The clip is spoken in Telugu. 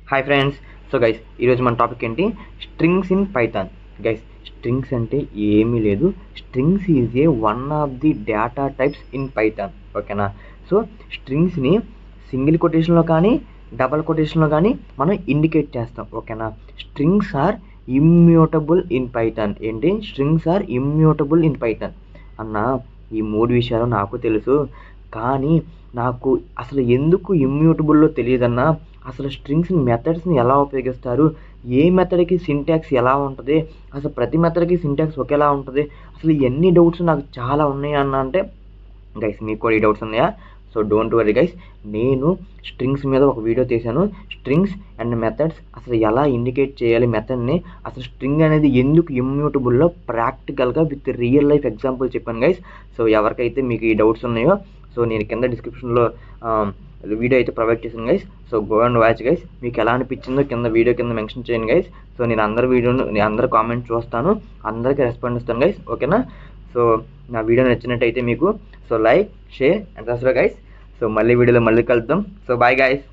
Hi friends. సో గైస్, ఈరోజు మన టాపిక్ ఏంటి? Strings in Python. Guys, strings అంటే ఏమీ లేదు. Strings is a one of the data types in Python. ఓకేనా? సో స్ట్రింగ్స్ని సింగిల్ కొటేషన్లో కానీ డబల్ కొటేషన్లో కానీ మనం ఇండికేట్ చేస్తాం. ఓకేనా? Strings are immutable in Python. ఏంటి? Strings are immutable in Python అన్న ఈ మూడు విషయాలు నాకు తెలుసు, కానీ నాకు అసలు ఎందుకు ఇమ్యూటబుల్లో తెలియదన్నా. అసలు స్ట్రింగ్స్ని మెథడ్స్ని ఎలా ఉపయోగిస్తారు, ఏ మెథడ్కి సింటాక్స్ ఎలా ఉంటుంది, అసలు ప్రతి మెథడ్కి సింటాక్స్ ఒకేలా ఉంటుంది, అసలు ఎన్ని డౌట్స్ నాకు చాలా ఉన్నాయి అన్న. అంటే గైస్, మీకు కూడా ఈ డౌట్స్ ఉన్నాయా? సో డోంట్ వరీ గైస్, నేను స్ట్రింగ్స్ మీద ఒక వీడియో తీశాను. స్ట్రింగ్స్ అండ్ మెథడ్స్ అసలు ఎలా ఇండికేట్ చేయాలి మెథడ్ని, అసలు స్ట్రింగ్ అనేది ఎందుకు ఇమ్యూటబుల్లో ప్రాక్టికల్గా విత్ రియల్ లైఫ్ ఎగ్జాంపుల్ చెప్పాను గైస్. సో ఎవరికైతే మీకు ఈ డౌట్స్ ఉన్నాయో, సో నేను కింద డిస్క్రిప్షన్లో వీడియో అయితే ప్రొవైడ్ చేశాను guys. So go and watch guys. మీకు ఎలా అనిపించిందో కింద వీడియో కింద మెన్షన్ చేయండి గైస్. సో నేను అందరి కామెంట్ చూస్తాను, అందరికీ రెస్పాండ్ ఇస్తాను గైస్. ఓకేనా? సో నా వీడియో నచ్చినట్టయితే మీకు so like, share and subscribe guys. So మళ్ళీ వీడియోలో మళ్ళీ కలుద్దాం. So bye guys.